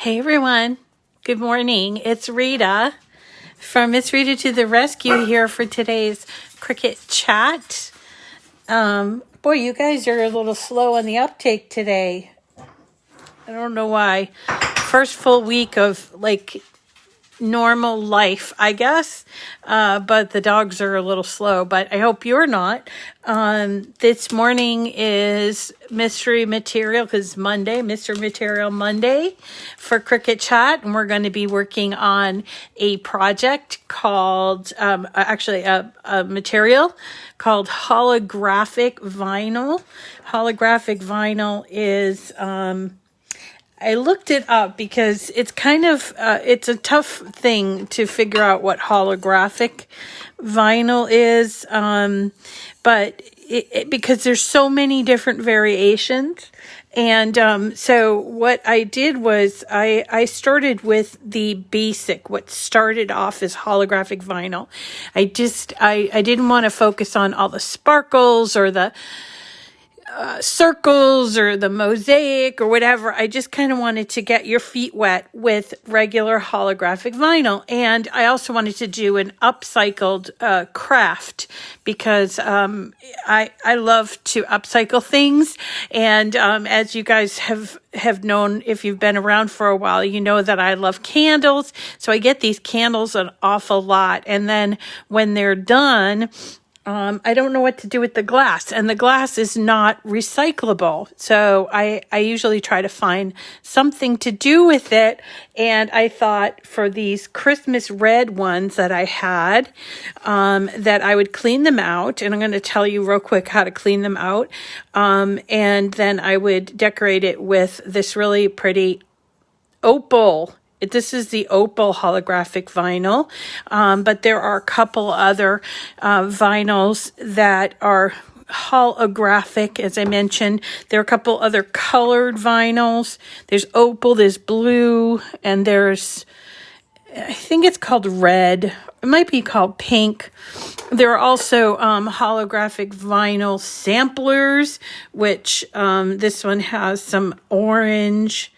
Hey everyone, good morning. It's Rita from Miss Rita to the rescue here for today's Cricut Chat. Boy, you guys are a little slow on the uptake today. I don't know why. First full week of like normal life, I guess, but the dogs are a little slow, but I hope you're not. This morning is mystery material because Monday, Mystery Material Monday for Cricut Chat, and we're going to be working on a project called, a material called Holographic Vinyl. Holographic vinyl is, I looked it up because it's kind of, it's a tough thing to figure out what holographic vinyl is, but because there's so many different variations. And so what I did was I started with the basic, what started off as holographic vinyl. I didn't want to focus on all the sparkles or the circles or the mosaic or whatever. I just kind of wanted to get your feet wet with regular holographic vinyl. And I also wanted to do an upcycled craft because I love to upcycle things. And as you guys have known, if you've been around for a while, you know that I love candles. So I get these candles an awful lot. And then when they're done, I don't know what to do with the glass, and the glass is not recyclable. So I usually try to find something to do with it. And I thought for these Christmas red ones that I had, that I would clean them out. And I'm going to tell you real quick how to clean them out. And then I would decorate it with this really pretty opal. This is the opal holographic vinyl, but there are a couple other vinyls that are holographic, as I mentioned. There are a couple other colored vinyls. There's opal, there's blue, and there's, I think it's called red. It might be called pink. There are also holographic vinyl samplers, which this one has some orange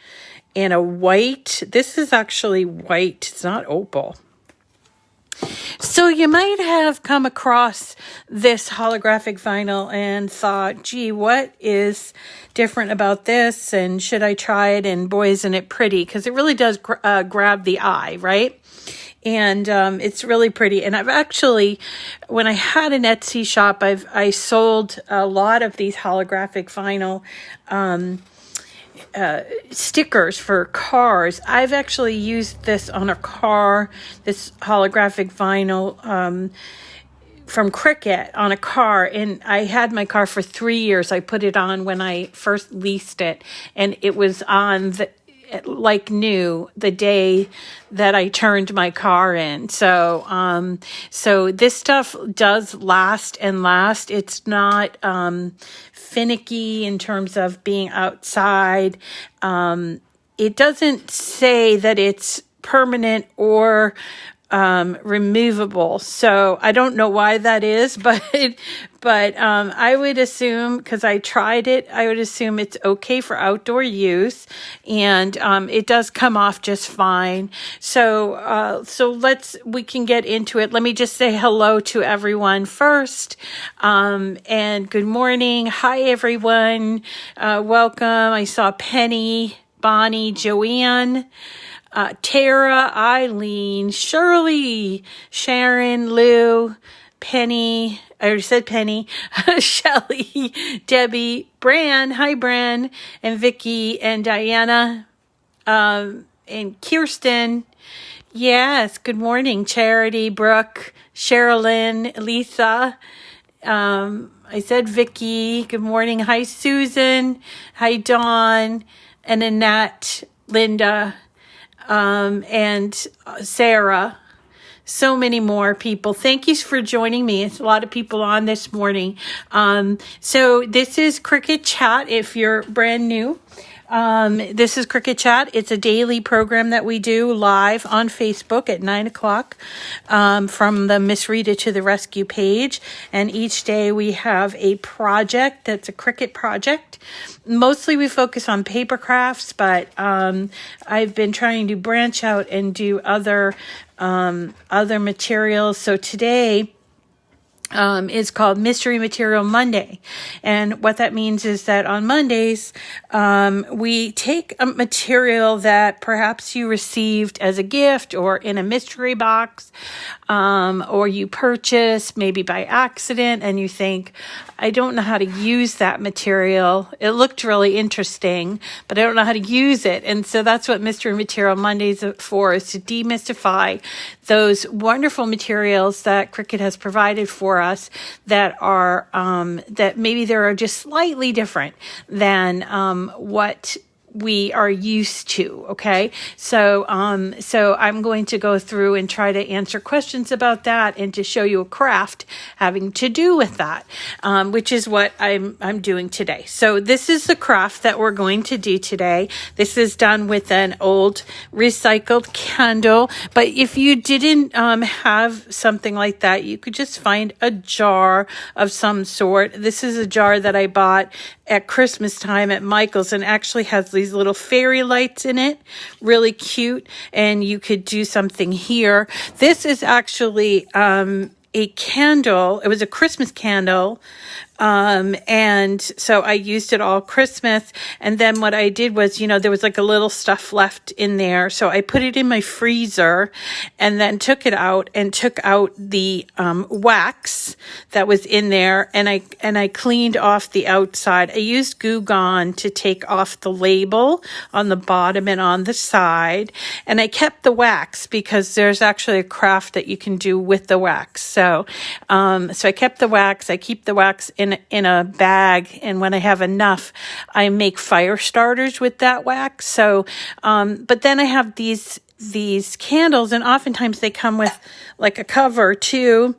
and a white. This is actually white. It's not opal. So you might have come across this holographic vinyl and thought, gee, what is different about this? And should I try it? And boy, isn't it pretty? Because it really does grab the eye, right? And it's really pretty. And I've actually, when I had an Etsy shop, I sold a lot of these holographic vinyl stickers for cars. I've actually used this on a car, this holographic vinyl from Cricut on a car, and I had my car for 3 years. I put it on when I first leased it, and it was on like new the day that I turned my car in. So so this stuff does last and last. It's not finicky in terms of being outside. It doesn't say that it's permanent or removable. So I don't know why that is, but I would assume, because I tried it, I would assume it's okay for outdoor use, and it does come off just fine. So we can get into it. Let me just say hello to everyone first, and good morning. Hi everyone. Welcome. I saw Penny, Bonnie, Joanne, Tara, Eileen, Shirley, Sharon, Lou, Penny, I already said Penny, Shelly, Debbie, Bran, hi Bran, and Vicky, and Diana, and Kirsten. Yes, good morning, Charity, Brooke, Sherilyn, Lisa, I said Vicky, good morning, hi Susan, hi Dawn, and Annette, Linda, and Sarah, so many more people. Thank you for joining me. It's a lot of people on this morning. So this is Cricut Chat if you're brand new. This is Cricut Chat. It's a daily program that we do live on Facebook at 9 o'clock from the Miss Rita to the Rescue page. And each day we have a project that's a Cricut project. Mostly we focus on paper crafts, but I've been trying to branch out and do other materials. So today is called Mystery Material Monday. And what that means is that on Mondays, we take a material that perhaps you received as a gift or in a mystery box, or you purchase maybe by accident and you think, I don't know how to use that material. It looked really interesting, but I don't know how to use it. And so that's what Mystery Material Mondays are for, is to demystify those wonderful materials that Cricut has provided for us that are, that maybe they are just slightly different than what we are used to. Okay. So I'm going to go through and try to answer questions about that and to show you a craft having to do with that, which is what I'm doing today. So this is the craft that we're going to do today. This is done with an old recycled candle, but if you didn't have something like that, you could just find a jar of some sort. This is a jar that I bought at Christmas time at Michael's and actually has these little fairy lights in it, really cute, and you could do something here. This is actually a candle. It was a Christmas candle. And so I used it all Christmas. And then what I did was, there was like a little stuff left in there. So I put it in my freezer and then took it out and took out the, wax that was in there. And I cleaned off the outside. I used Goo Gone to take off the label on the bottom and on the side. And I kept the wax because there's actually a craft that you can do with the wax. So I kept the wax. I keep the wax in a bag, and when I have enough, I make fire starters with that wax. So, but then I have these candles, and oftentimes they come with like a cover too,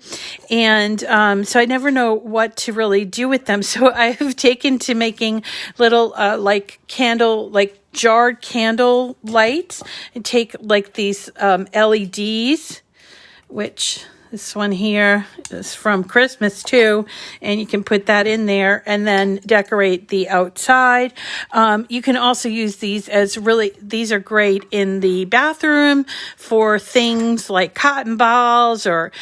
and so I never know what to really do with them. So I have taken to making little jarred candle lights, and take like these LEDs, which this one here is from Christmas too, and you can put that in there and then decorate the outside. You can also use these as these are great in the bathroom for things like cotton balls or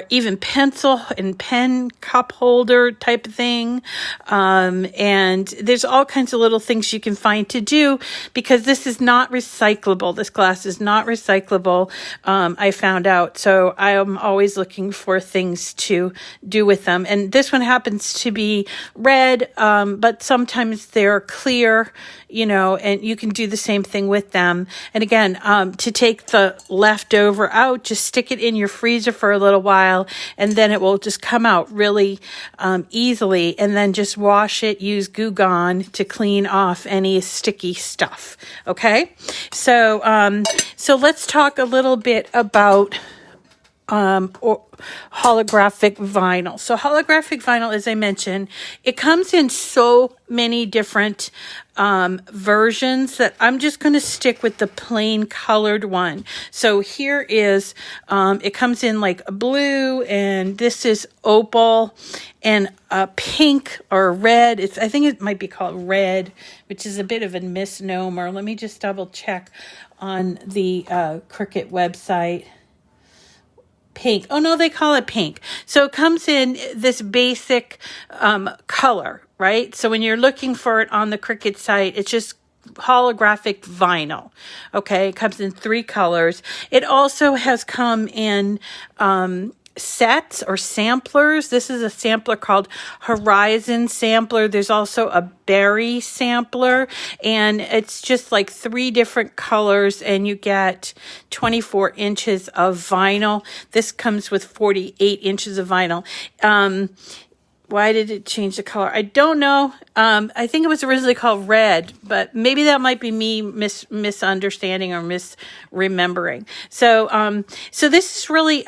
even pencil and pen cup holder type of thing. And there's all kinds of little things you can find to do because this is not recyclable. This glass is not recyclable. I found out. So I am always looking for things to do with them. And this one happens to be red, but sometimes they're clear, and you can do the same thing with them. And again, to take the leftover out, just stick it in your freezer for a little while, and then it will just come out really easily, and then just wash it, use Goo Gone to clean off any sticky stuff. Okay, so let's talk a little bit about holographic vinyl. So holographic vinyl, as I mentioned, it comes in so many different versions that I'm just going to stick with the plain colored one. So here is, it comes in like a blue, and this is opal, and a pink or red. I think it might be called red, which is a bit of a misnomer. Let me just double check on the Cricut website. Pink. Oh no, they call it pink. So it comes in this basic color, right? So when you're looking for it on the Cricut site, it's just holographic vinyl. Okay, it comes in 3 colors. It also has come in sets or samplers. This is a sampler called Horizon Sampler. There's also a Berry Sampler, and it's just like 3 different colors, and you get 24 inches of vinyl. This comes with 48 inches of vinyl. Why did it change the color? I don't know. I think it was originally called Red, but maybe that might be me misunderstanding or misremembering. So, so this is really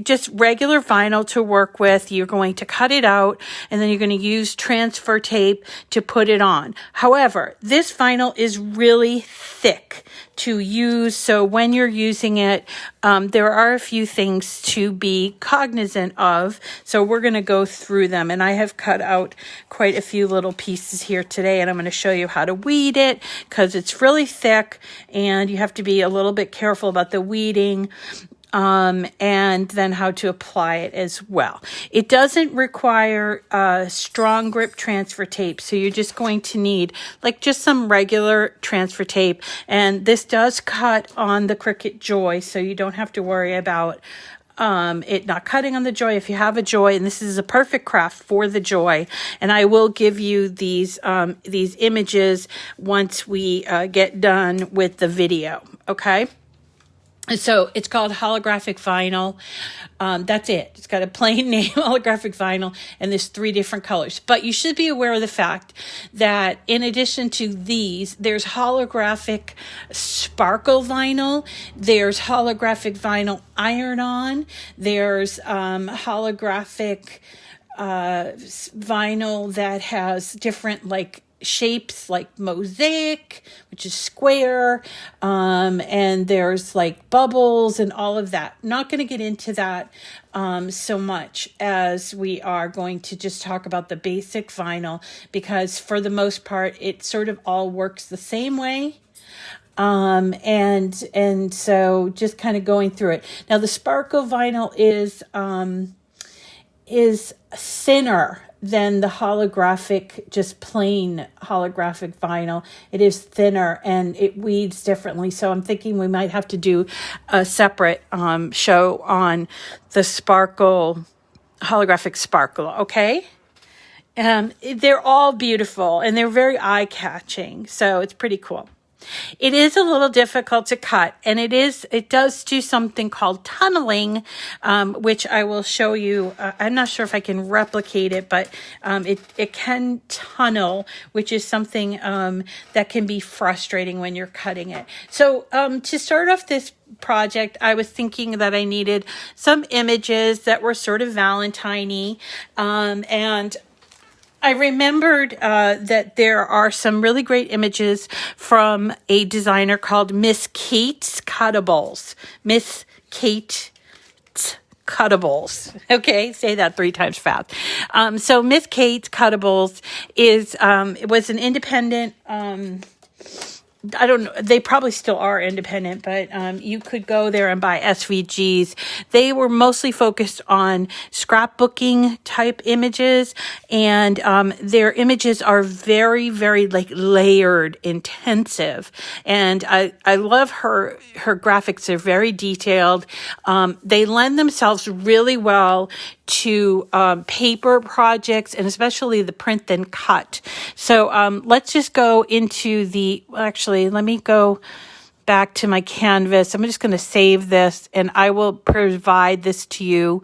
just regular vinyl to work with. You're going to cut it out, and then you're going to use transfer tape to put it on. However, this vinyl is really thick to use, so when you're using it, there are a few things to be cognizant of. So we're going to go through them, and I have cut out quite a few little pieces here today, and I'm going to show you how to weed it because it's really thick, and you have to be a little bit careful about the weeding. And then how to apply it as well. It doesn't require strong grip transfer tape, so you're just going to need like just some regular transfer tape. And this does cut on the Cricut Joy, so you don't have to worry about it not cutting on the Joy if you have a Joy, and this is a perfect craft for the Joy. And I will give you these images once we get done with the video, okay? So it's called Holographic Vinyl. That's it. It's got a plain name, Holographic Vinyl, and there's 3 different colors. But you should be aware of the fact that in addition to these, there's Holographic Sparkle Vinyl, there's Holographic Vinyl Iron-On, there's Holographic vinyl that has different like shapes like mosaic, which is square, and there's like bubbles and all of that. Not going to get into that so much, as we are going to just talk about the basic vinyl, because for the most part it sort of all works the same way. And so just kind of going through it. Now the sparkle vinyl is thinner than the holographic, just plain holographic vinyl. It is thinner and it weeds differently. So I'm thinking we might have to do a separate show on the sparkle, holographic sparkle, okay? They're all beautiful and they're very eye-catching. So it's pretty cool. It is a little difficult to cut, and it does do something called tunneling, which I will show you. I'm not sure if I can replicate it, but it can tunnel, which is something that can be frustrating when you're cutting it. So to start off this project, I was thinking that I needed some images that were sort of Valentine-y, and I remembered that there are some really great images from a designer called Miss Kate's Cuttables. Miss Kate's Cuttables. Okay, say that 3 times fast. So Miss Kate's Cuttables was an independent. I don't know, they probably still are independent, but you could go there and buy SVGs. They were mostly focused on scrapbooking type images, and their images are very, very like layered, intensive. And I love her graphics. Are very detailed. They lend themselves really well to paper projects, and especially the print then cut. So let's just go into let me go back to my canvas. I'm just going to save this, and I will provide this to you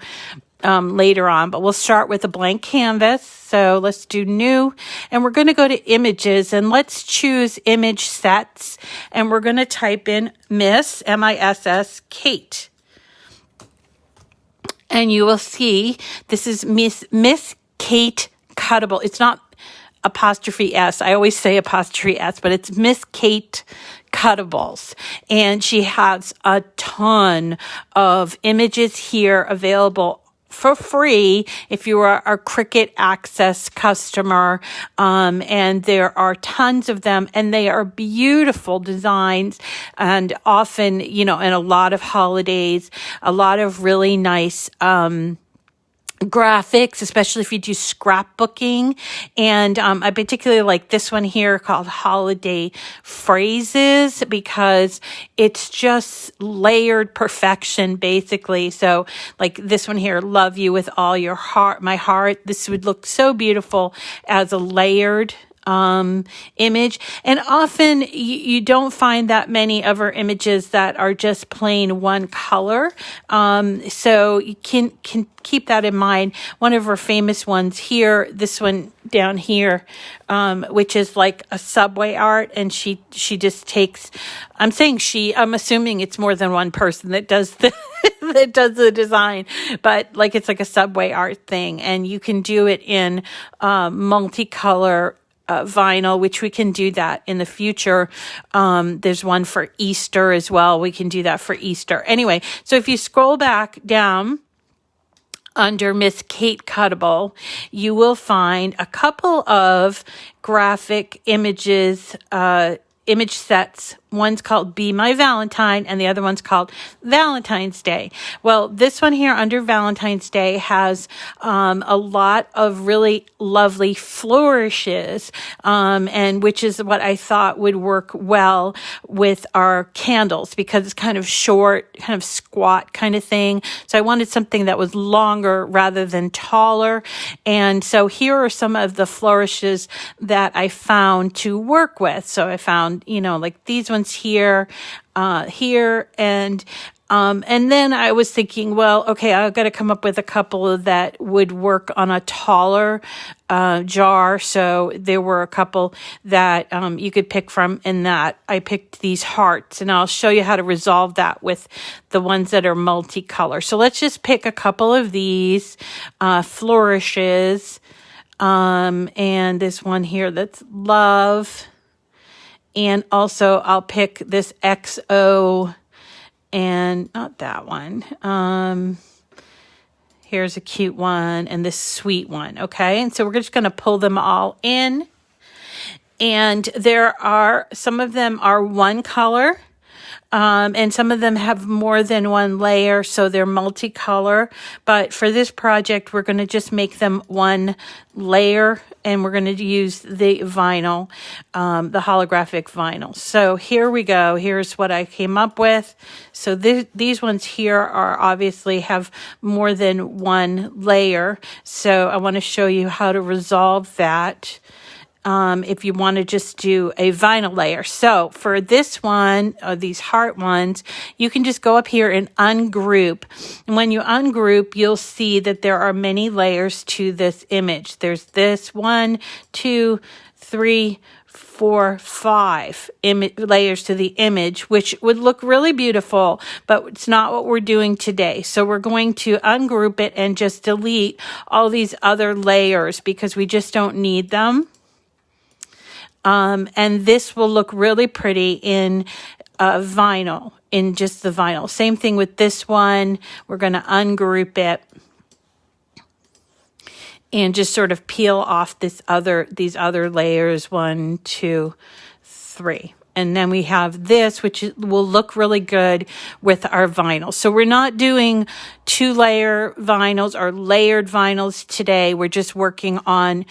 later on, but we'll start with a blank canvas. So let's do new, and we're going to go to images, and let's choose image sets, and we're going to type in Miss, M-I-S-S, Kate. And you will see this is Miss Kate Cuttable. It's not apostrophe S. I always say apostrophe S, but it's Miss Kate Cuttables. And she has a ton of images here available for free if you are a Cricut Access customer, and there are tons of them, and they are beautiful designs, and often, in a lot of holidays, a lot of really nice graphics, especially if you do scrapbooking. And I particularly like this one here called Holiday Phrases, because it's just layered perfection, basically. So like this one here, love you with all your heart, my heart. This would look so beautiful as a layered image. And often you don't find that many of our images that are just plain one color. So you can keep that in mind. One of our famous ones here, this one down here, which is like a subway art, and she just takes, I'm assuming it's more than one person that does the that does the design, but like it's like a subway art thing, and you can do it in multicolor vinyl, which we can do that in the future. There's one for Easter as well. We can do that for Easter. Anyway, so if you scroll back down under Miss Kate Cuttable, you will find a couple of graphic images, image sets. One's called Be My Valentine, and the other one's called Valentine's Day. Well, this one here under Valentine's Day has a lot of really lovely flourishes, and which is what I thought would work well with our candles, because it's kind of short, kind of squat kind of thing. So I wanted something that was longer rather than taller. And so here are some of the flourishes that I found to work with. So I found, like these ones here, and then I was thinking, well, okay, I've got to come up with a couple that would work on a taller jar. So there were a couple that you could pick from, in that I picked these hearts, and I'll show you how to resolve that with the ones that are multicolor. So let's just pick a couple of these flourishes, and this one here that's love. And also I'll pick this XO, and not that one. Here's a cute one, and this sweet one. Okay. And so we're just going to pull them all in. And some of them are one color. And some of them have more than one layer, so they're multicolor. But for this project, we're going to just make them one layer, and we're going to use the vinyl, the holographic vinyl. So here we go. Here's what I came up with. So these ones here are obviously have more than one layer. So I want to show you how to resolve that. If you want to just do a vinyl layer. So for this one, these heart ones, you can just go up here and ungroup. And when you ungroup, you'll see that there are many layers to this image. There's this 1, 2, 3, 4, 5 layers to the image, which would look really beautiful, but it's not what we're doing today. So we're going to ungroup it and just delete all these other layers because we just don't need them. And this will look really pretty in vinyl, in just the vinyl. Same thing with this one. We're going to ungroup it and just sort of peel off these other layers, 1, 2, 3. And then we have this, which will look really good with our vinyl. So we're not doing 2-layer vinyls or layered vinyls today. We're just working on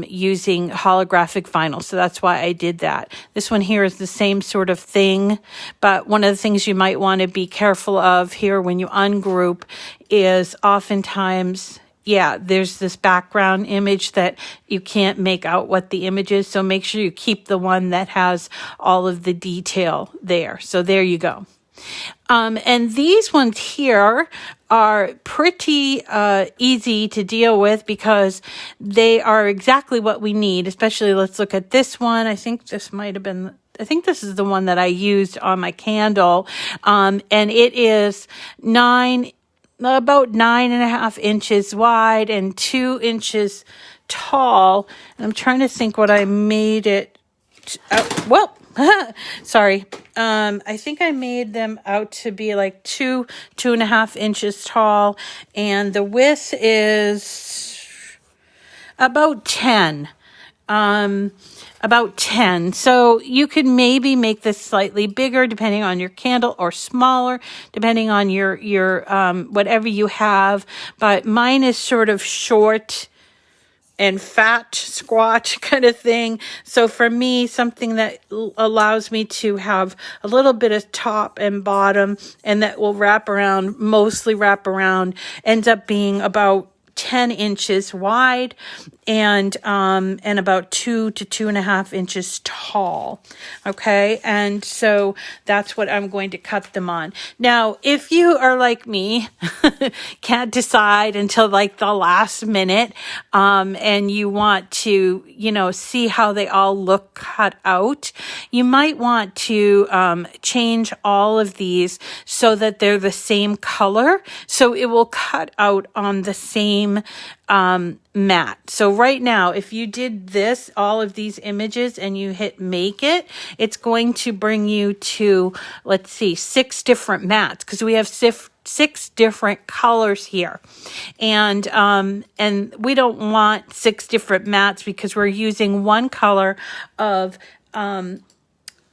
using holographic vinyl. So that's why I did that. This one here is the same sort of thing. But one of the things you might want to be careful of here when you ungroup is oftentimes, there's this background image that you can't make out what the image is. So make sure you keep the one that has all of the detail there. So there you go. And these ones here are pretty easy to deal with because they are exactly what we need. Especially, let's look at this one. I think this is the one that I used on my candle. And it is about 9.5 inches wide and 2 inches tall. And I'm trying to think what I made it. Sorry. I think I made them out to be like 2.5 inches tall. And the width is about 10. About 10. So you could maybe make this slightly bigger depending on your candle, or smaller depending on your whatever you have. But mine is sort of short and fat, squat kind of thing. So for me, something that allows me to have a little bit of top and bottom, and that will mostly wrap around, ends up being about 10 inches wide. and about 2 to 2.5 inches tall. Okay, and so that's what I'm going to cut them on. Now, if you are like me, can't decide until like the last minute, and you want to, see how they all look cut out, you might want to change all of these so that they're the same color, so it will cut out on the same mat. So right now, if you did this, all of these images, and you hit make it, it's going to bring you to, let's see, 6 different mats, because we have 6 different colors here, and we don't want 6 different mats because we're using one color of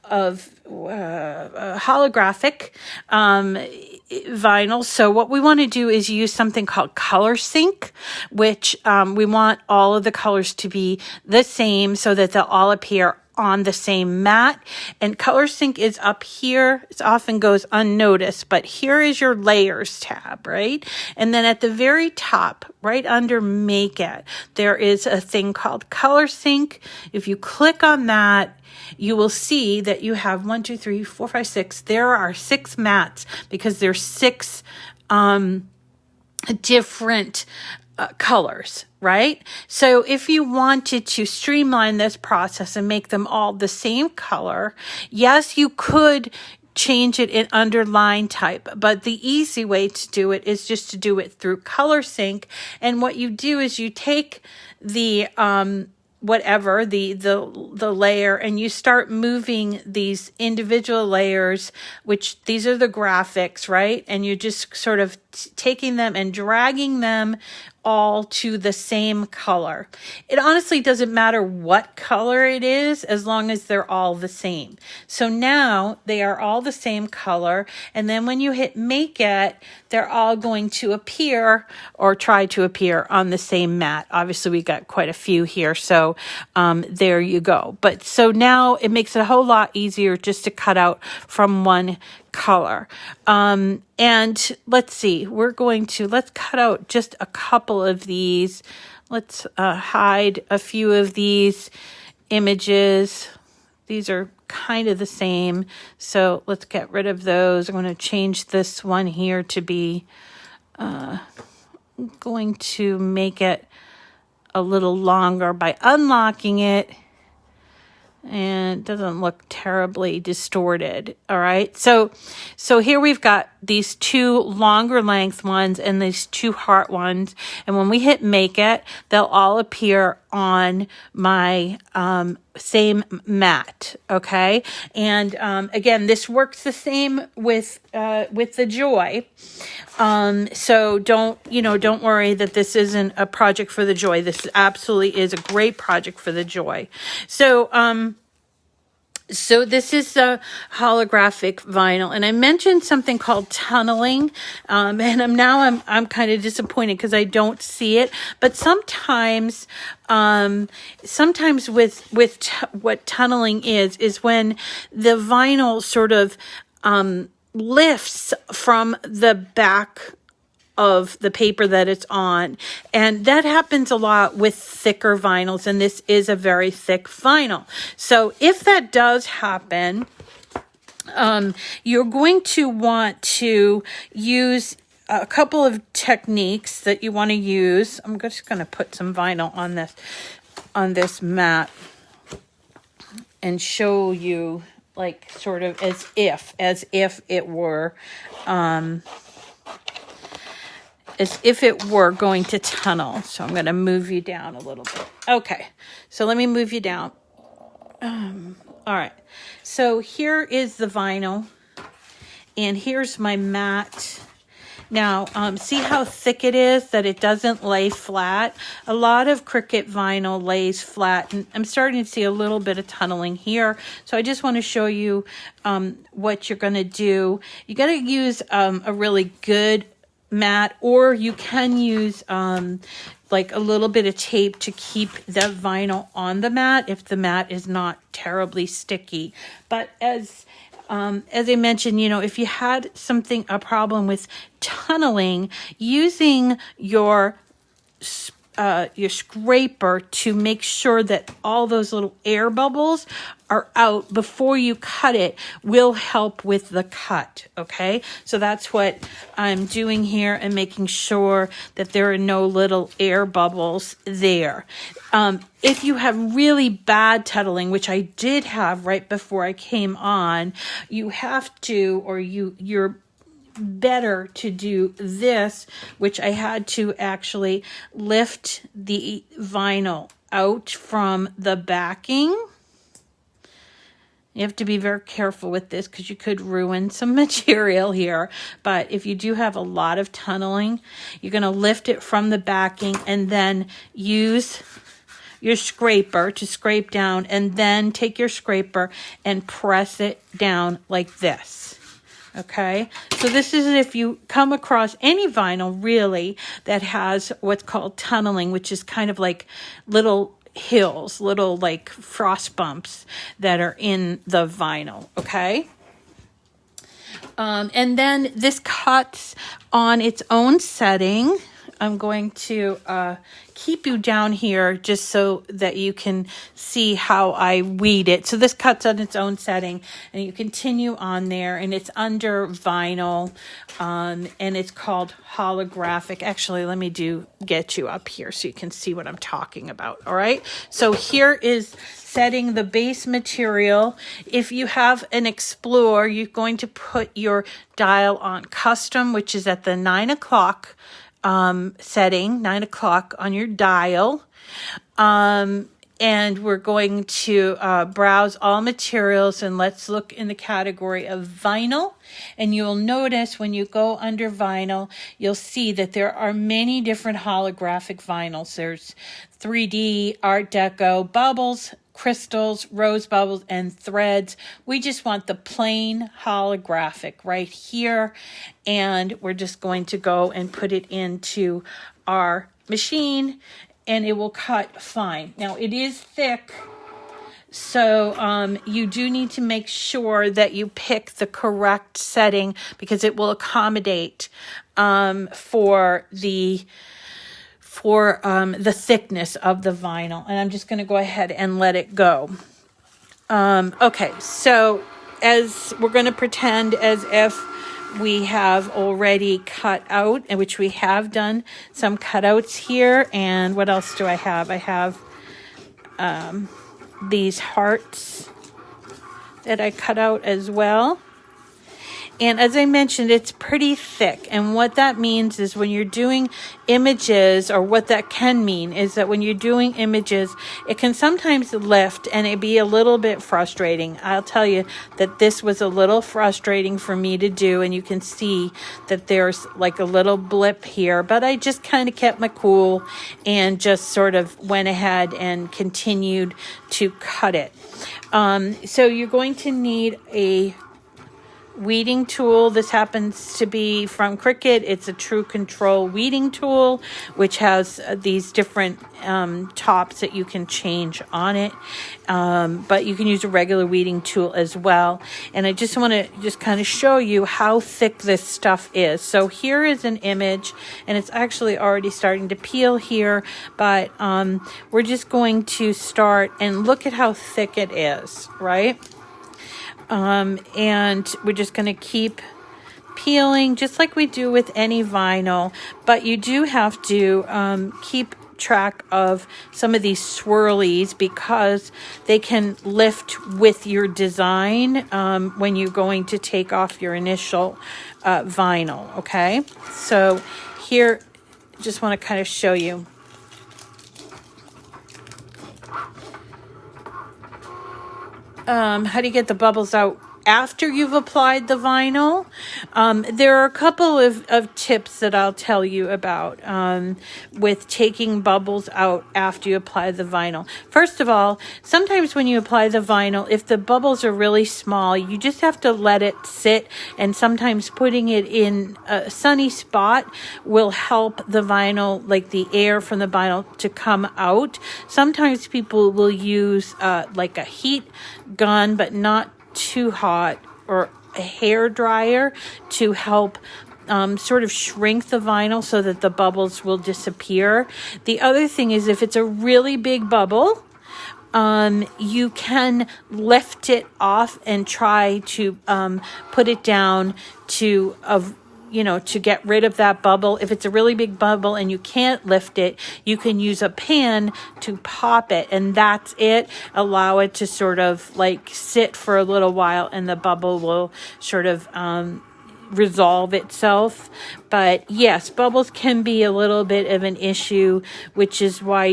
holographic vinyl. So what we want to do is use something called color sync, which we want all of the colors to be the same so that they'll all appear on the same mat. And color sync is up here. It often goes unnoticed, but here is your layers tab, right? And then at the very top, right under make it, there is a thing called color sync. If you click on that, you will see that you have 1, 2, 3, 4, 5, 6. There are 6 mats because there's 6 different colors, right? So if you wanted to streamline this process and make them all the same color, yes, you could change it in underline type, but the easy way to do it is just to do it through color sync. And what you do is you take the whatever the layer, and you start moving these individual layers, which these are the graphics, right? And you're just sort of taking them and dragging them all to the same color. It honestly doesn't matter what color it is as long as they're all the same. So now they are all the same color, and then when you hit make it, they're all going to appear or try to appear on the same mat. Obviously we got quite a few here, so there you go. But so now it makes it a whole lot easier just to cut out from one color. And let's see, let's cut out just a couple of these. Let's hide a few of these images. These are kind of the same, so let's get rid of those. I'm going to change this one here to be, going to make it a little longer by unlocking it, and it doesn't look terribly distorted. All right, so here we've got these 2 longer length ones and these 2 heart ones, and when we hit make it, they'll all appear on my same mat. Okay, and again, this works the same with the Joy. So don't worry that this isn't a project for the Joy. This absolutely is a great project for the Joy. So this is a holographic vinyl, and I mentioned something called tunneling, and I'm kind of disappointed because I don't see it. But sometimes with what tunneling is when the vinyl sort of lifts from the back of the paper that it's on, and that happens a lot with thicker vinyls, and this is a very thick vinyl. So if that does happen, you're going to want to use a couple of techniques that you want to use. I'm just going to put some vinyl on this mat and show you, like, sort of as if it were going to tunnel. So I'm going to move you down a little bit. Okay, so let me move you down. All right, so here is the vinyl, and here's my mat. Now, see how thick it is, that it doesn't lay flat? A lot of Cricut vinyl lays flat, and I'm starting to see a little bit of tunneling here. So I just want to show you what you're going to do. You got to use a really good mat, or you can use like a little bit of tape to keep the vinyl on the mat if the mat is not terribly sticky. But as I mentioned, if you had a problem with tunneling, using your your scraper to make sure that all those little air bubbles are out before you cut it will help with the cut, okay? So that's what I'm doing here and making sure that there are no little air bubbles there. If you have really bad tuttling, which I did have right before I came on, you have to, or you're better to do this, which I had to actually lift the vinyl out from the backing. You have to be very careful with this because you could ruin some material here. But if you do have a lot of tunneling, you're going to lift it from the backing and then use your scraper to scrape down, and then take your scraper and press it down like this. Okay, so this is if you come across any vinyl really that has what's called tunneling, which is kind of like little hills, little like frost bumps that are in the vinyl, okay? And then this cuts on its own setting. I'm going to keep you down here just so that you can see how I weed it. So this cuts on its own setting, and you continue on there, and it's under vinyl, and it's called Holographic. Actually, let me get you up here so you can see what I'm talking about. All right. So here is setting the base material. If you have an Explorer, you're going to put your dial on custom, which is at the 9 o'clock setting, 9 o'clock on your dial. And we're going to browse all materials, and let's look in the category of vinyl. And you'll notice when you go under vinyl, you'll see that there are many different holographic vinyls. There's 3D, Art Deco, bubbles, crystals, rose bubbles, and threads. We just want the plain holographic right here. And we're just going to go and put it into our machine, and it will cut fine. Now it is thick, so you do need to make sure that you pick the correct setting because it will accommodate for the thickness of the vinyl. And I'm just going to go ahead and let it go. Okay, so as we're going to pretend as if we have already cut out, and which we have done some cutouts here. And what else do I have? I have these hearts that I cut out as well. And as I mentioned, it's pretty thick. And what that means is when you're doing images, or what that can mean is that when you're doing images, it can sometimes lift and it be a little bit frustrating. I'll tell you that this was a little frustrating for me to do. And you can see that there's like a little blip here, but I just kind of kept my cool and just sort of went ahead and continued to cut it. So you're going to need a weeding tool. This happens to be from Cricut. It's a True Control weeding tool, which has these different tops that you can change on it. But you can use a regular weeding tool as well. And I just want to just kind of show you how thick this stuff is. So here is an image, and it's actually already starting to peel here, but we're just going to start and look at how thick it is, right? And we're just going to keep peeling just like we do with any vinyl, but you do have to keep track of some of these swirlies because they can lift with your design when you're going to take off your initial vinyl, okay? So here, just want to kind of show you. How do you get the bubbles out after you've applied the vinyl? There are a couple of tips that I'll tell you about with taking bubbles out after you apply the vinyl. First of all, sometimes when you apply the vinyl, if the bubbles are really small, you just have to let it sit, and sometimes putting it in a sunny spot will help the vinyl, like the air from the vinyl, to come out. Sometimes people will use like a heat gun, but not too hot, or a hair dryer to help sort of shrink the vinyl so that the bubbles will disappear. The other thing is, if it's a really big bubble, you can lift it off and try to put it down to to get rid of that bubble. If it's a really big bubble and you can't lift it, you can use a pan to pop it, and that's it. Allow it to sort of like sit for a little while, and the bubble will sort of resolve itself. But yes, bubbles can be a little bit of an issue, which is why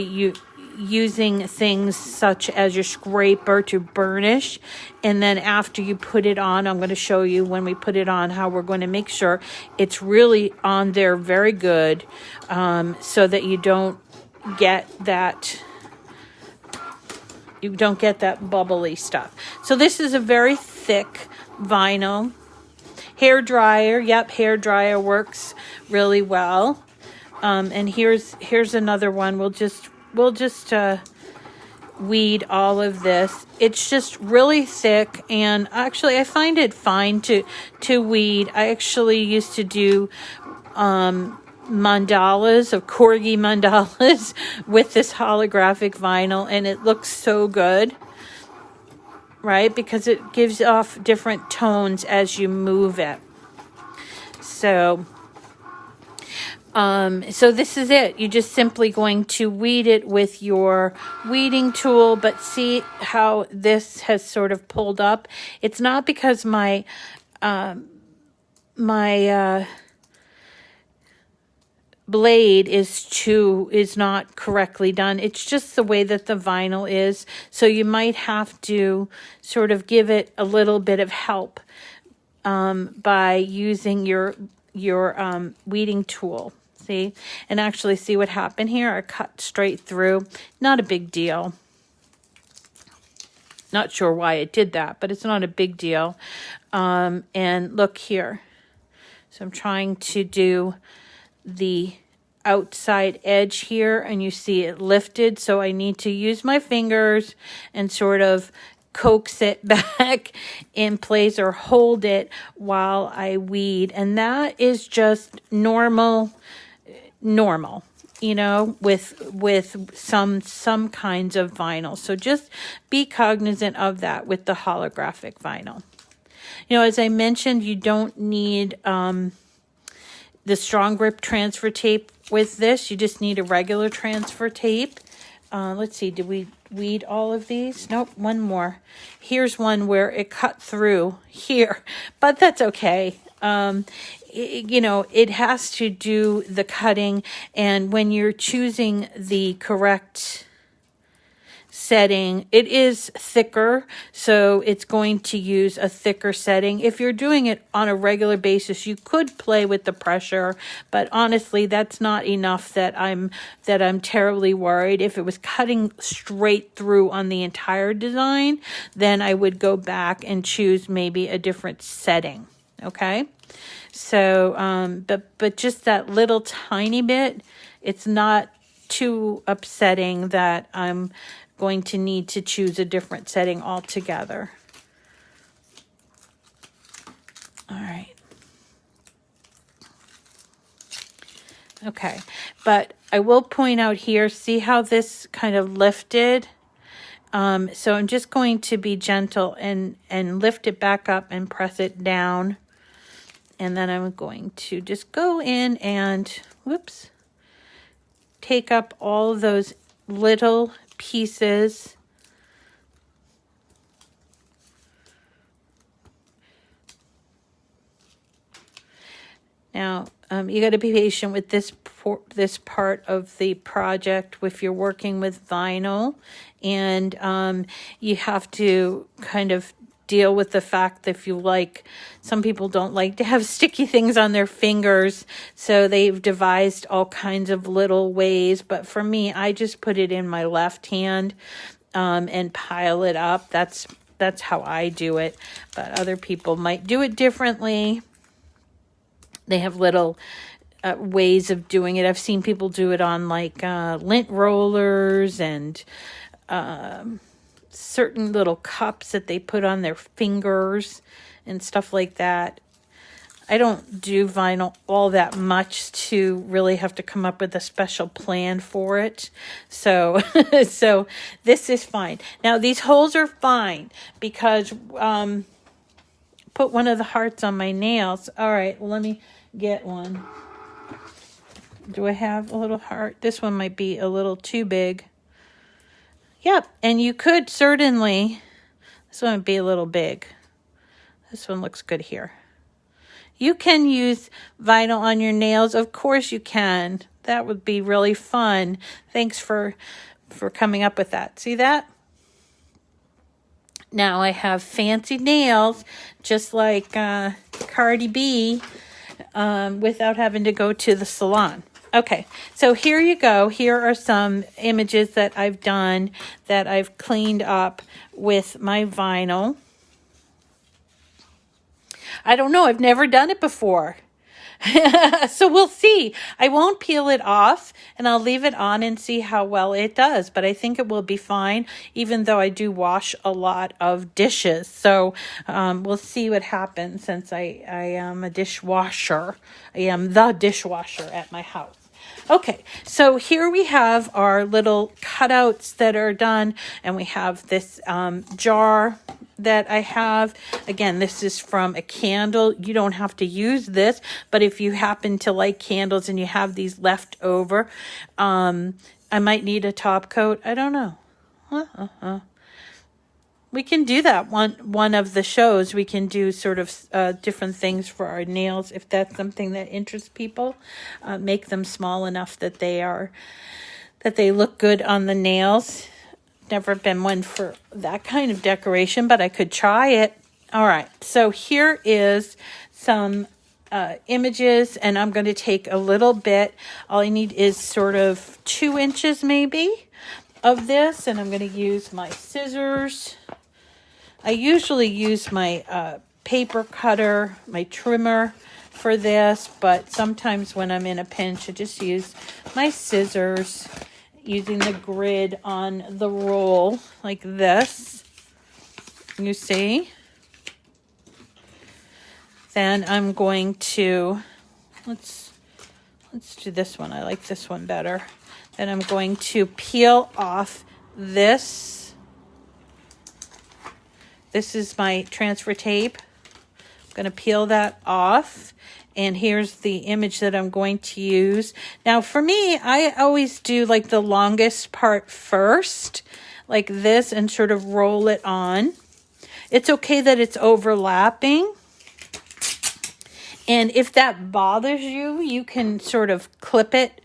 using things such as your scraper to burnish, and then after you put it on, I'm going to show you when we put it on how we're going to make sure it's really on there very good, so that you don't get that bubbly stuff. So this is a very thick vinyl. Hair dryer, yep, hair dryer works really well. And here's another one. We'll just weed all of this. It's just really thick, and actually I find it fine to weed. I actually used to do mandalas, of corgi mandalas, with this holographic vinyl, and it looks so good, right? Because it gives off different tones as you move it. So this is it. You're just simply going to weed it with your weeding tool, but see how this has sort of pulled up. It's not because my blade is not correctly done. It's just the way that the vinyl is. So you might have to sort of give it a little bit of help by using your weeding tool. See, and actually see what happened here. I cut straight through. Not a big deal. Not sure why it did that, but it's not a big deal. And look here. So I'm trying to do the outside edge here, and you see it lifted. So I need to use my fingers and sort of coax it back in place or hold it while I weed. And that is just normal, with some kinds of vinyl. So just be cognizant of that with the holographic vinyl. As I mentioned, you don't need the strong grip transfer tape with this. You just need a regular transfer tape. Let's see, did we weed all of these? Nope, one more. Here's one where it cut through here, but that's okay. It has to do the cutting, and when you're choosing the correct setting, it is thicker, so it's going to use a thicker setting. If you're doing it on a regular basis, you could play with the pressure, but honestly, that's not enough that I'm terribly worried. If it was cutting straight through on the entire design, then I would go back and choose maybe a different setting. Okay, so but just that little tiny bit, it's not too upsetting that I'm going to need to choose a different setting altogether. All right. Okay, but I will point out here, see how this kind of lifted? So I'm just going to be gentle and lift it back up and press it down. And then I'm going to just go in and, whoops, take up all of those little pieces. Now, you got to be patient with this part of the project if you're working with vinyl, and you have to kind of deal with the fact that some people don't like to have sticky things on their fingers, so they've devised all kinds of little ways. But for me, I just put it in my left hand and pile it up. That's how I do it, but other people might do it differently. They have little ways of doing it. I've seen people do it on lint rollers and certain little cups that they put on their fingers and stuff like that. I don't do vinyl all that much to really have to come up with a special plan for it. So, so this is fine. Now these holes are fine because, put one of the hearts on my nails. All right, well, let me get one. Do I have a little heart? This one might be a little too big. Yep, and you could certainly, this one would be a little big. This one looks good here. You can use vinyl on your nails. Of course you can. That would be really fun. Thanks for coming up with that. See that? Now I have fancy nails, just like Cardi B, without having to go to the salon. Okay, so here you go. Here are some images that I've done that I've cleaned up with my vinyl. I don't know. I've never done it before. So we'll see. I won't peel it off and I'll leave it on and see how well it does. But I think it will be fine, even though I do wash a lot of dishes. So we'll see what happens since I am a dishwasher. I am the dishwasher at my house. Okay, so here we have our little cutouts that are done, and we have this jar that I have. Again, this is from a candle. You don't have to use this, but if you happen to like candles and you have these left over, I might need a top coat. I don't know. We can do that one of the shows. We can do sort of different things for our nails if that's something that interests people. Make them small enough that they look good on the nails. Never been one for that kind of decoration, but I could try it. All right, so here is some images, and I'm going to take a little bit. All I need is sort of 2 inches maybe of this, and I'm going to use my scissors. I usually use my paper cutter, my trimmer for this, but sometimes when I'm in a pinch, I just use my scissors, using the grid on the roll like this. You see? Then I'm going to, let's do this one. I like this one better. Then I'm going to peel off this. This is my transfer tape. I'm going to peel that off. And here's the image that I'm going to use. Now for me, I always do like the longest part first, like this, and sort of roll it on. It's okay that it's overlapping. And if that bothers you, you can sort of clip it,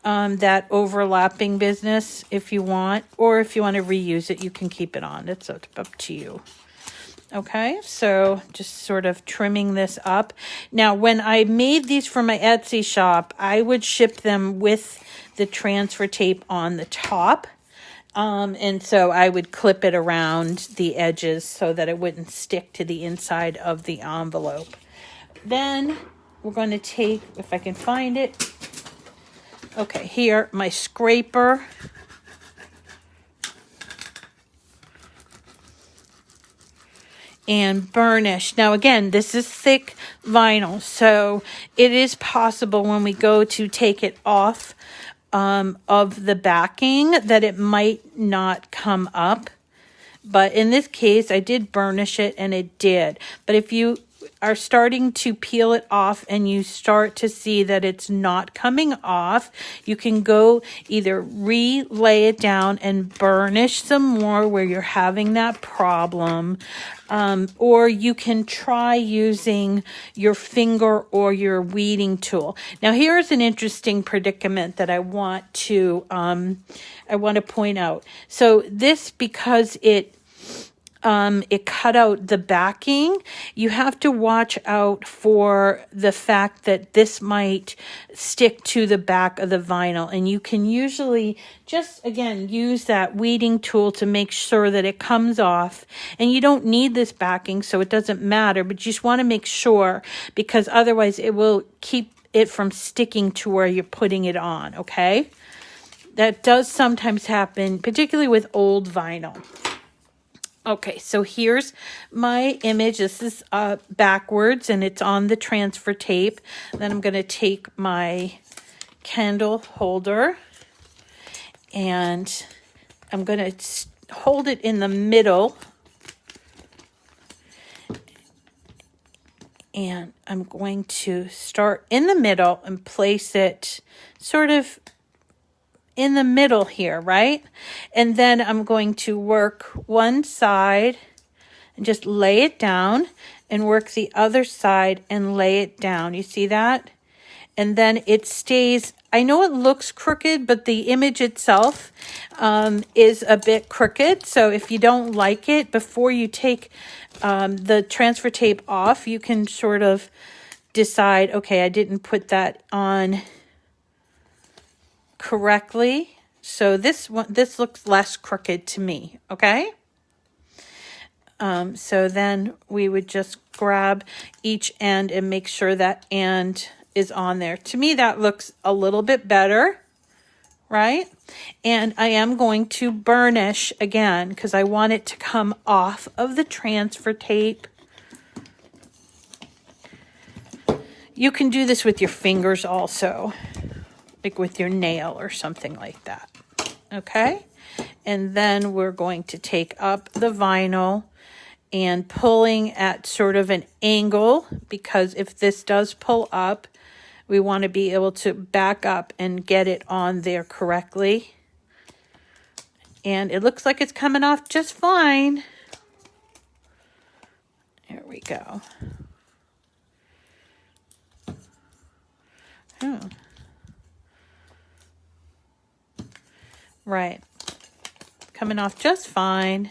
that overlapping business if you want, or if you want to reuse it, you can keep it on. It's up to you. Okay, so just sort of trimming this up. Now, when I made these for my Etsy shop, I would ship them with the transfer tape on the top. And so I would clip it around the edges so that it wouldn't stick to the inside of the envelope. Then we're going to take, if I can find it, okay, here, my scraper. And burnish. Now again, this is thick vinyl, so it is possible when we go to take it off of the backing that it might not come up. But in this case, I did burnish it and it did. But if you are starting to peel it off and you start to see that it's not coming off, you can go either relay it down and burnish some more where you're having that problem, or you can try using your finger or your weeding tool. Now here's an interesting predicament that I want to point out. So this, because it cut out the backing, you have to watch out for the fact that this might stick to the back of the vinyl. And you can usually just, again, use that weeding tool to make sure that it comes off. And you don't need this backing, so it doesn't matter, but you just want to make sure, because otherwise it will keep it from sticking to where you're putting it on, okay? That does sometimes happen, particularly with old vinyl. Okay, so here's my image. This is backwards and it's on the transfer tape. Then I'm going to take my candle holder and I'm going to hold it in the middle. And I'm going to start in the middle and place it sort of in the middle here, right? And then I'm going to work one side and just lay it down and work the other side and lay it down. You see that? And then it stays, I know it looks crooked, but the image itself is a bit crooked. So if you don't like it, before you take the transfer tape off, you can sort of decide, okay, I didn't put that on correctly. So this looks less crooked to me, okay? So then we would just grab each end and make sure that end is on there. To me, that looks a little bit better, right? And I am going to burnish again because I want it to come off of the transfer tape. You can do this with your fingers also, like with your nail or something like that, okay? And then we're going to take up the vinyl and pulling at sort of an angle, because if this does pull up, we want to be able to back up and get it on there correctly. And it looks like it's coming off just fine. There we go. Oh. Right. Coming off just fine.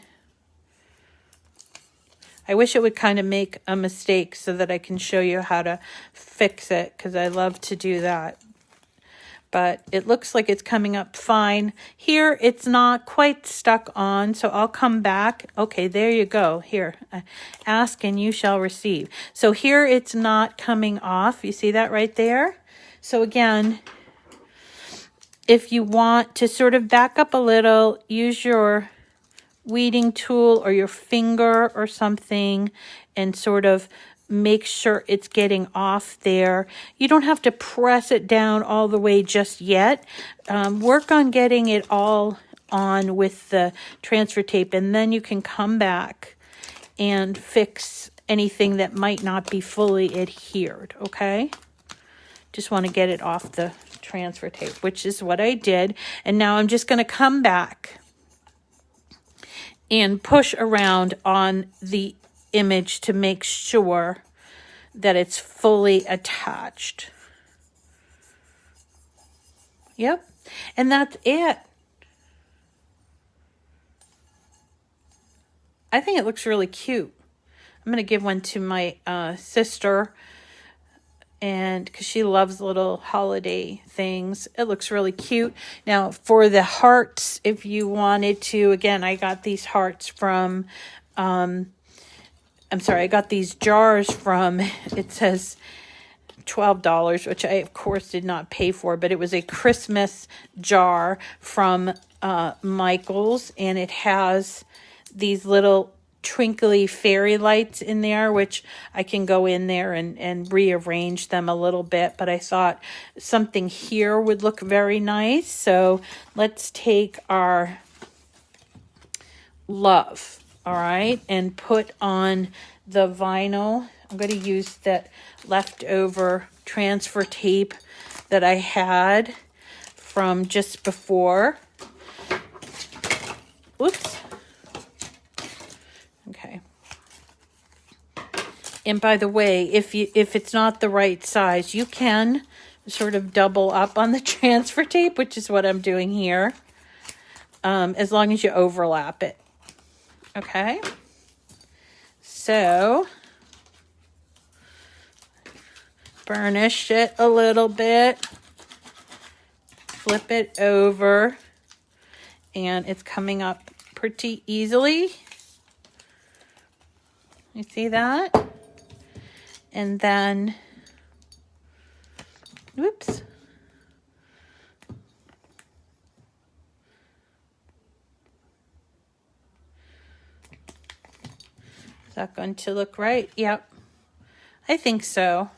I wish it would kind of make a mistake so that I can show you how to fix it, because I love to do that. But it looks like it's coming up fine. Here, it's not quite stuck on, so I'll come back. Okay, there you go. Here, ask and you shall receive. So here it's not coming off. You see that right there? So again, if you want to sort of back up a little, use your weeding tool or your finger or something and sort of make sure it's getting off there. You don't have to press it down all the way just yet. Work on getting it all on with the transfer tape, and then you can come back and fix anything that might not be fully adhered, okay? Just want to get it off the transfer tape, which is what I did. And now I'm just going to come back and push around on the image to make sure that it's fully attached. Yep, and that's it. I think it looks really cute. I'm going to give one to my sister, and because she loves little holiday things. It looks really cute. Now for the hearts, if you wanted to, again, I got these hearts from, I got these jars from, it says $12, which I of course did not pay for, but it was a Christmas jar from Michael's, and it has these little twinkly fairy lights in there, which I can go in there and rearrange them a little bit, but I thought something here would look very nice. So let's take our love, all right, and put on the vinyl. I'm going to use that leftover transfer tape that I had from just before. Whoops. Okay. And by the way, if it's not the right size, you can sort of double up on the transfer tape, which is what I'm doing here, as long as you overlap it. Okay. So burnish it a little bit, flip it over, and it's coming up pretty easily. You see that? And then, whoops. Is that going to look right? Yep. I think so.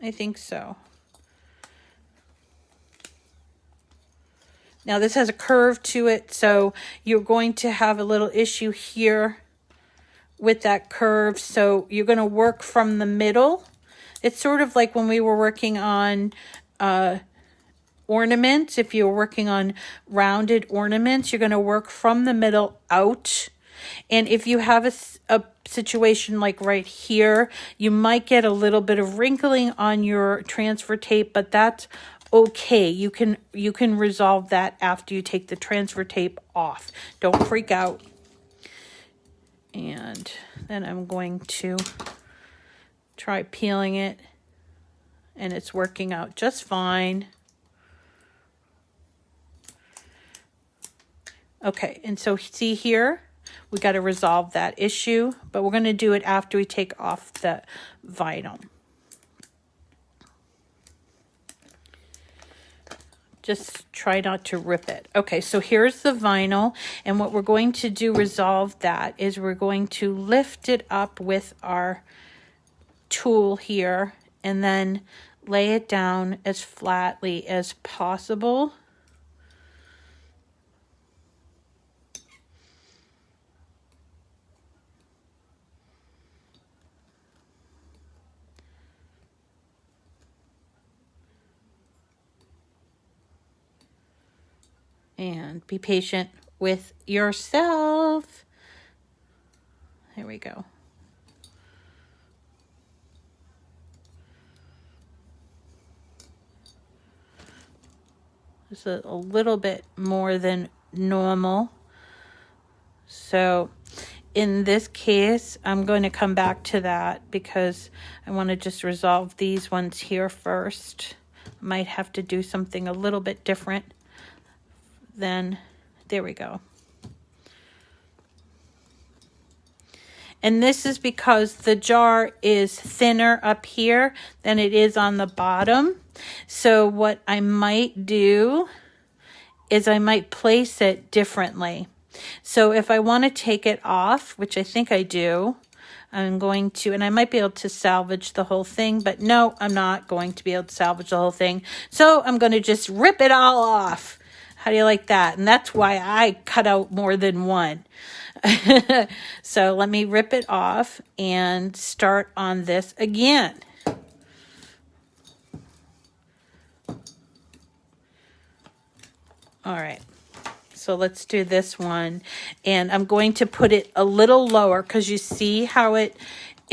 I think so. Now this has a curve to it, so you're going to have a little issue here with that curve. So you're going to work from the middle. It's sort of like when we were working on ornaments. If you're working on rounded ornaments, you're going to work from the middle out. And if you have a situation like right here, you might get a little bit of wrinkling on your transfer tape, but that's okay. You can resolve that after you take the transfer tape off. Don't freak out. And then I'm going to try peeling it, and it's working out just fine. Okay, and so see here, we got to resolve that issue, but we're going to do it after we take off the vinyl. Just try not to rip it. Okay, so here's the vinyl, and what we're going to do resolve that is we're going to lift it up with our tool here and then lay it down as flatly as possible. And be patient with yourself. There we go. Just a little bit more than normal. So in this case, I'm going to come back to that because I want to just resolve these ones here first. Might have to do something a little bit different. Then there we go. And this is because the jar is thinner up here than it is on the bottom. So what I might do is I might place it differently. So if I want to take it off, which I think I do, I'm going to, and I might be able to salvage the whole thing, but no, I'm not going to be able to salvage the whole thing. So I'm going to just rip it all off. How do you like that? And that's why I cut out more than one. So let me rip it off and start on this again. All right. So let's do this one. And I'm going to put it a little lower because you see how it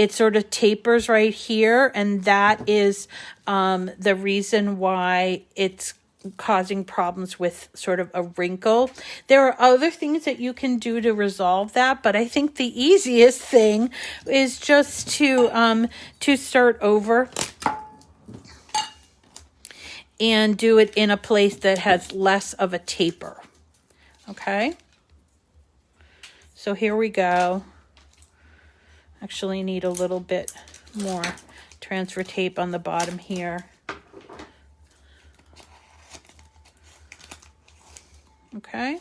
sort of tapers right here. And that is the reason why it's causing problems with sort of a wrinkle. There are other things that you can do to resolve that, but I think the easiest thing is just to start over and do it in a place that has less of a taper. Okay, so here we go. Actually need a little bit more transfer tape on the bottom here. Okay.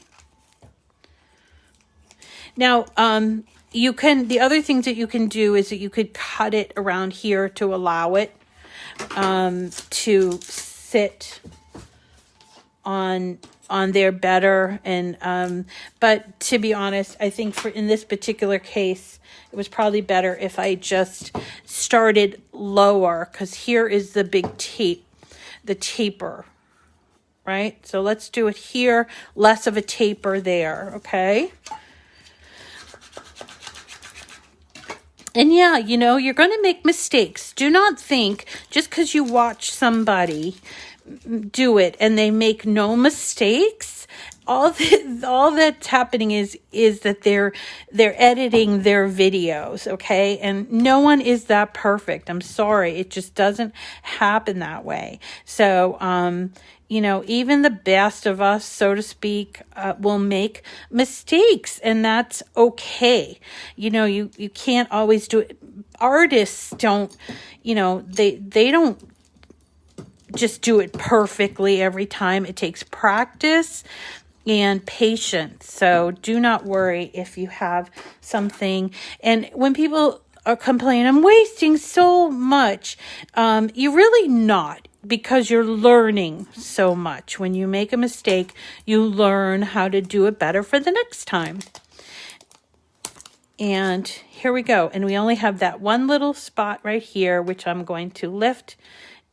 Now, the other things that you can do is that you could cut it around here to allow it to sit on there better. And but to be honest, I think in this particular case, it was probably better if I just started lower, because here is the big taper. Right? So let's do it here, less of a taper there, okay? And yeah, you know, you're going to make mistakes. Do not think just because you watch somebody do it and they make no mistakes, all that's happening is that they're editing their videos, okay? And no one is that perfect. I'm sorry. It just doesn't happen that way. So, you know, even the best of us, so to speak, will make mistakes, and that's okay. You know, you can't always do it. Artists don't, you know, they don't just do it perfectly every time. It takes practice. and patience. So do not worry if you have something. And when people are complaining, I'm wasting so much, you're really not, because you're learning so much. When you make a mistake, you learn how to do it better for the next time. And here we go. And we only have that one little spot right here, which I'm going to lift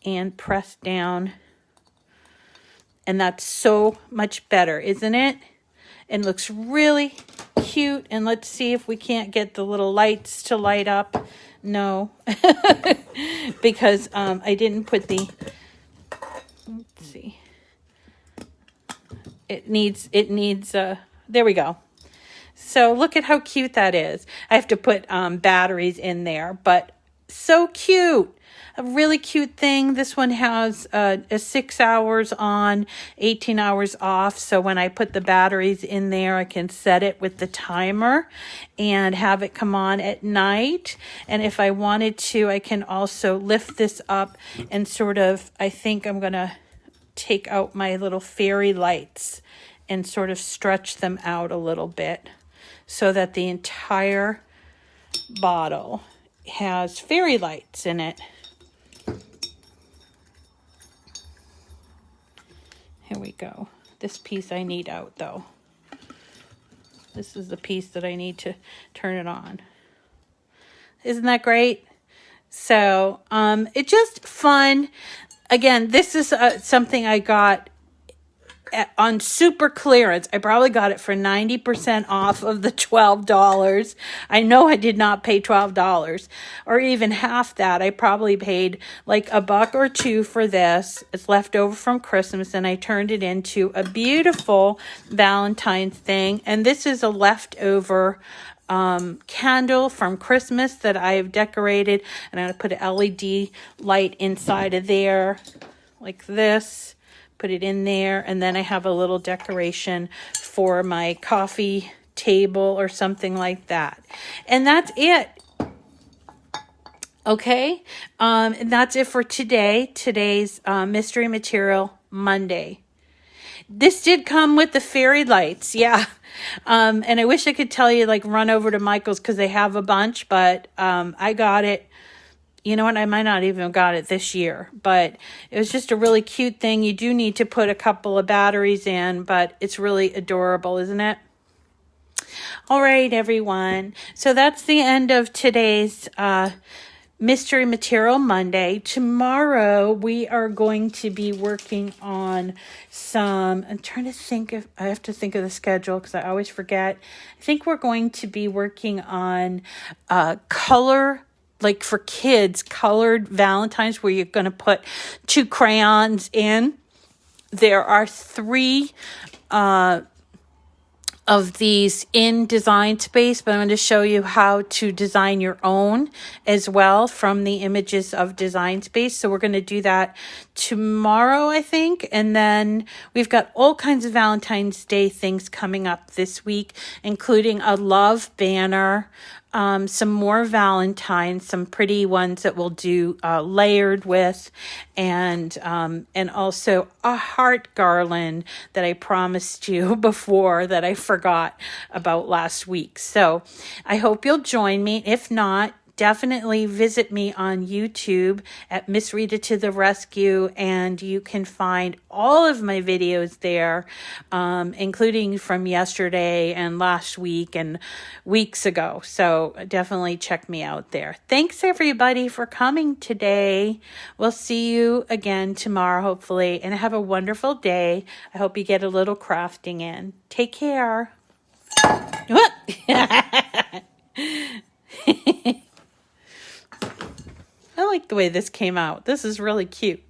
and press down. And that's so much better, isn't it? It looks really cute. And let's see if we can't get the little lights to light up. No, because I didn't put the, let's see. It needs, there we go. So look at how cute that is. I have to put batteries in there, but so cute. A really cute thing. This one has a 6 hours on, 18 hours off. So when I put the batteries in there, I can set it with the timer and have it come on at night. And if I wanted to, I can also lift this up and sort of, I think I'm going to take out my little fairy lights and sort of stretch them out a little bit so that the entire bottle has fairy lights in it. Here we go. This piece I need out though. This is the piece that I need to turn it on. Isn't that great? So it's just fun. Again, this is something I got on super clearance. I probably got it for 90% off of the $12. I know I did not pay $12 or even half that. I probably paid like $1 or $2 for this. It's left over from Christmas, and I turned it into a beautiful Valentine's thing. And this is a leftover candle from Christmas that I've decorated, and I'm going to put an LED light inside of there like this. Put it in there, and then I have a little decoration for my coffee table or something like that. And that's it. Okay, and that's it for today. Today's Mystery Material Monday. This did come with the fairy lights, yeah. And I wish I could tell you, like, run over to Michael's because they have a bunch, but I got it. You know what? I might not even have got it this year, but it was just a really cute thing. You do need to put a couple of batteries in, but it's really adorable, isn't it? All right, everyone. So that's the end of today's Mystery Material Monday. Tomorrow, we are going to be working on some, I'm trying to think if, I have to think of the schedule because I always forget. I think we're going to be working on color, like for kids, colored Valentines, where you're going to put 2 crayons in. There are 3 of these in Design Space, but I'm going to show you how to design your own as well from the images of Design Space. So we're going to do that tomorrow, I think. And then we've got all kinds of Valentine's Day things coming up this week, including a love banner, some more Valentines, some pretty ones that we'll do layered with, and also a heart garland that I promised you before that I forgot about last week. So I hope you'll join me. If not, definitely visit me on YouTube at Miss Rita to the Rescue, and you can find all of my videos there, including from yesterday and last week and weeks ago. So definitely check me out there. Thanks everybody for coming today. We'll see you again tomorrow, hopefully, and have a wonderful day. I hope you get a little crafting in. Take care. I like the way this came out. This is really cute.